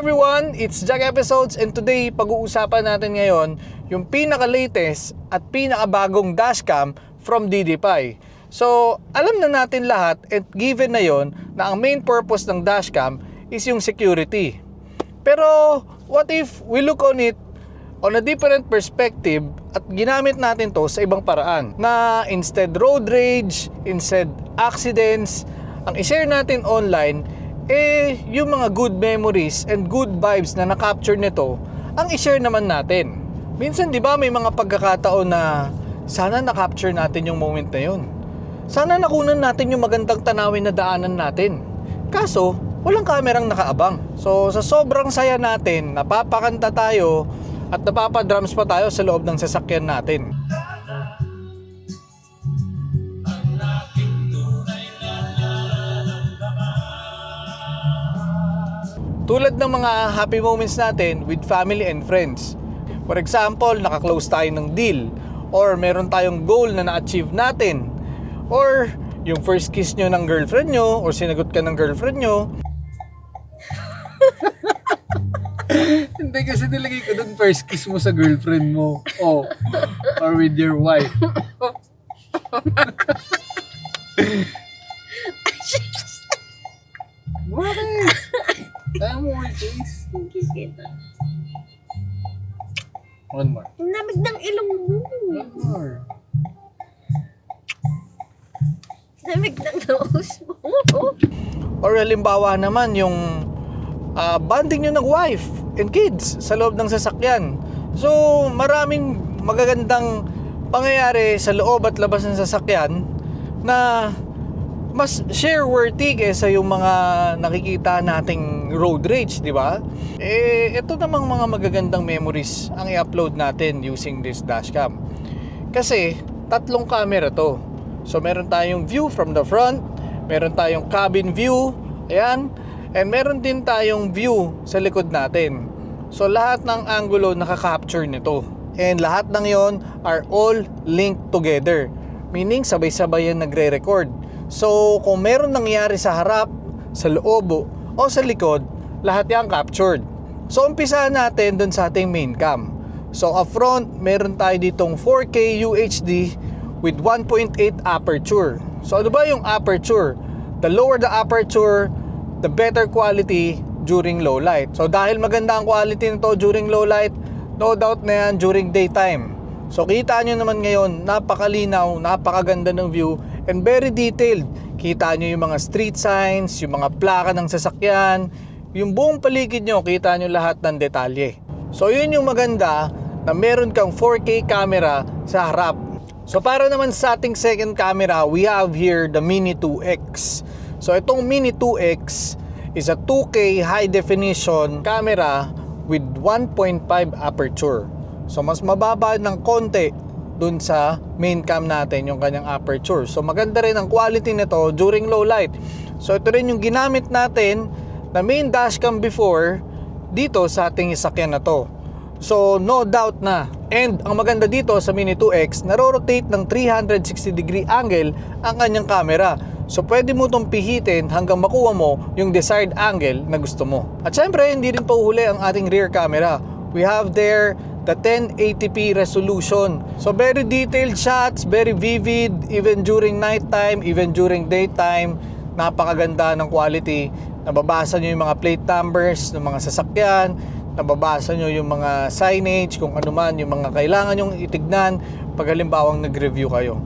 everyone, it's Jack Episodes and today pag-uusapan natin ngayon yung pinaka-latest at pinaka-bagong dashcam from DDPi. So, alam na natin lahat at given na yon na ang main purpose ng dashcam is yung security. Pero, what if we look on it on a different perspective at ginamit natin to sa ibang paraan? Na instead road rage, instead accidents, ang i-share natin online yung mga good memories and good vibes na na-capture nito, ang i-share naman natin. Minsan, di ba, may mga pagkakataon na sana na-capture natin yung moment na yun. Sana nakunan natin yung magandang tanawin na daanan natin. Kaso, walang kamerang nakaabang. So, sa sobrang saya natin, napapakanta tayo at napapadrums pa tayo sa loob ng sasakyan natin. Tulad ng mga happy moments natin with family and friends. For example, naka-close tayo ng deal, or meron tayong goal na na-achieve natin, or yung first kiss nyo ng girlfriend nyo, or sinagot ka ng girlfriend nyo. Hindi, kasi nilagay ko dun first kiss mo sa girlfriend mo. Oh, or with your wife. Bakit? Kaya mo may kiss. Kiss kita. One more. Ang lamig ng ilong mo. One more. Lamig ng nose mo. Or halimbawa naman yung bonding nyo ng wife and kids sa loob ng sasakyan. So maraming magagandang pangyayari sa loob at labas ng sasakyan na mas share-worthy kaysa yung mga nakikita nating road rage, di ba? Ito namang mga magagandang memories ang i-upload natin using this dashcam. Kasi, tatlong camera to. So, meron tayong view from the front, meron tayong cabin view, ayan, and meron din tayong view sa likod natin. So, lahat ng angulo nakaka-capture nito. And lahat ng yon are all linked together. Meaning, sabay-sabay yan nagre-record. So, kung meron nangyari sa harap, sa loob, o sa likod, lahat yan captured. So, umpisahan natin dun sa ating main cam. So, up front, meron tayo ditong 4K UHD with 1.8 aperture. So, ano ba yung aperture? The lower the aperture, the better quality during low light. So, dahil maganda ang quality nito during low light, no doubt na yan during daytime. So, kita nyo naman ngayon, napakalinaw, napakaganda ng view, and very detailed. Kita nyo yung mga street signs, yung mga plaka ng sasakyan, yung buong paligid nyo, kita nyo lahat ng detalye. So yun yung maganda na meron kang 4K camera sa harap. So para naman sa ating second camera, we have here the Mini 2X. So itong Mini 2X is a 2K high definition camera with 1.5 aperture. So mas mababa ng konti dun sa main cam natin yung kanyang aperture. So maganda rin ang quality nito during low light. So ito rin yung ginamit natin na main dashcam before dito sa ating sasakyan na to. So no doubt na. And ang maganda dito sa Mini 2X, naro-rotate ng 360 degree angle ang kanyang camera. So pwede mo itong pihitin hanggang makuha mo yung desired angle na gusto mo. At syempre hindi rin pauhuli ang ating rear camera. We have there the 1080p resolution. So very detailed shots, very vivid, even during nighttime, even during daytime. Napakaganda ng quality. Nababasa nyo yung mga plate numbers ng mga sasakyan, nababasa nyo yung mga signage, kung ano man yung mga kailangan nyong itignan pag halimbawang nag-review kayo.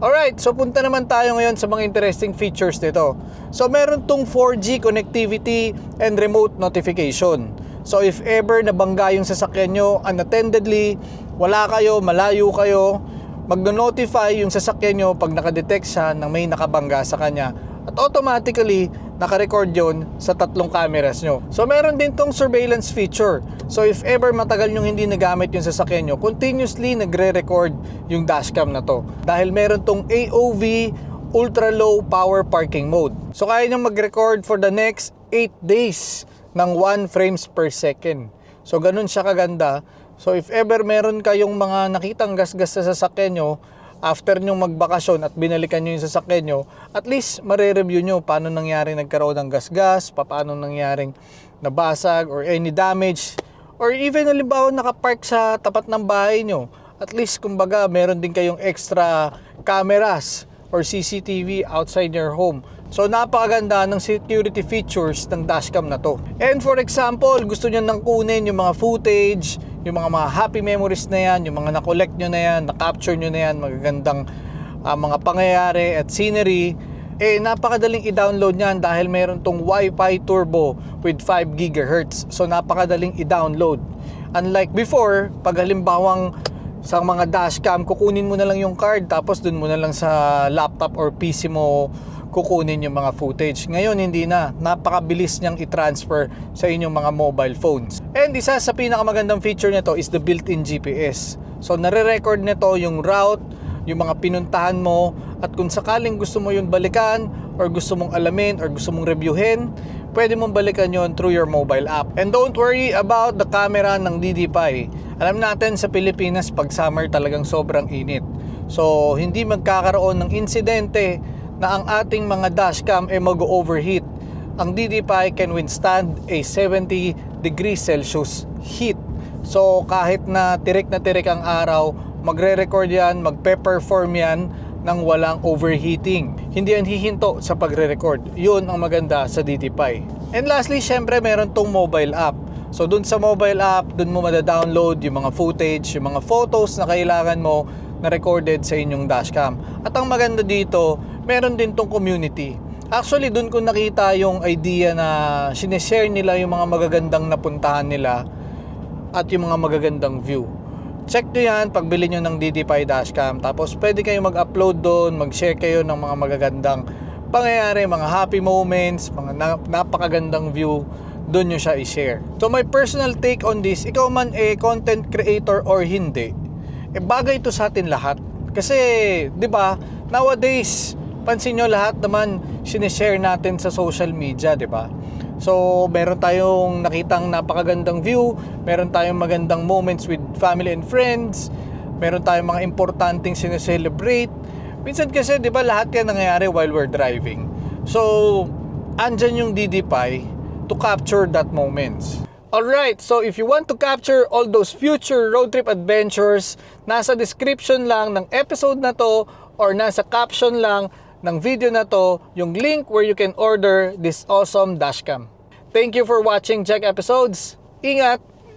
Alright, so punta naman tayo ngayon sa mga interesting features nito. So meron tong 4G connectivity and remote notification. So if ever nabangga yung sasakyan nyo unattendedly, wala kayo, malayo kayo, magno-notify yung sasakyan nyo pag nakadetect siya ng may nakabangga sa kanya. At automatically, nakarecord yon sa tatlong cameras nyo. So meron din tong surveillance feature. So if ever matagal nyo hindi nagamit yung sasakyan nyo, continuously nagre-record yung dashcam na to. Dahil meron tong AOV ultra low power parking mode. So kaya nyo mag-record for the next 8 days ng 1 frames per second. So ganun siya kaganda. So if ever meron kayong mga nakitang gasgas sa sasakyan nyo, after nyong magbakasyon at binalikan nyo yung sasakyan nyo, at least mare-review nyo paano nangyari nagkaroon ng gasgas, paano nangyaring nabasag or any damage, or even halimbawa nakapark sa tapat ng bahay nyo, at least kumbaga meron din kayong extra cameras or CCTV outside your home. So napakaganda ng security features ng dashcam na to. And for example, gusto nyo nang kunin yung mga footage, yung mga happy memories na yan, yung mga na-collect nyo na yan, na-capture nyo na yan, magagandang mga pangyayari at scenery, napakadaling i-download niyan dahil meron tong Wi-Fi Turbo with 5 GHz. So napakadaling i-download. Unlike before, pag halimbawang sa mga dashcam, kukunin mo na lang yung card tapos dun mo na lang sa laptop or PC mo kukunin yung mga footage. Ngayon hindi na, napakabilis niyang i-transfer sa inyong mga mobile phones. And isa sa pinakamagandang feature nito is the built-in GPS. So nare-record nito yung route, yung mga pinuntahan mo, at kung sakaling gusto mo yung balikan or gusto mong alamin or gusto mong reviewin, pwede mong balikan yon through your mobile app. And don't worry about the camera ng DDPi. Alam natin sa Pilipinas pag summer talagang sobrang init. So hindi magkakaroon ng insidente na ang ating mga dashcam mag-overheat. Ang DDPi can withstand a 70 degrees Celsius heat. So kahit na tirik ang araw, magre-record yan, magpe-perform yan ng walang overheating. Hindi yan hihinto sa pagre-record. Yun ang maganda sa DDPi. And lastly, syempre meron tong mobile app. So dun sa mobile app, dun mo mada-download yung mga footage, yung mga photos na kailangan mo na recorded sa inyong dashcam. At ang maganda dito, meron din tong community. Actually, dun ko nakita yung idea na sineshare nila yung mga magagandang napuntahan nila at yung mga magagandang view. Check nyo yan pagbili nyo ng DDPi dashcam. Tapos pwede kayo mag-upload doon, mag-share kayo ng mga magagandang pangyayari, mga happy moments, mga napakagandang view. Doon nyo siya i-share. So my personal take on this, ikaw man content creator or hindi, bagay ito sa atin lahat. Kasi, di ba, nowadays, pansin nyo lahat naman sinishare natin sa social media, di ba? So, meron tayong nakitang napakagandang view, meron tayong magandang moments with family and friends, meron tayong mga importanteng sineselebrate. Minsan kasi, di ba, lahat yan nangyayari while we're driving. So, andyan yung DDPi to capture that moments. Alright, so if you want to capture all those future road trip adventures, nasa description lang ng episode na to or nasa caption lang ng video na to yung link where you can order this awesome dashcam. Thank you for watching Jack Episodes. Ingat!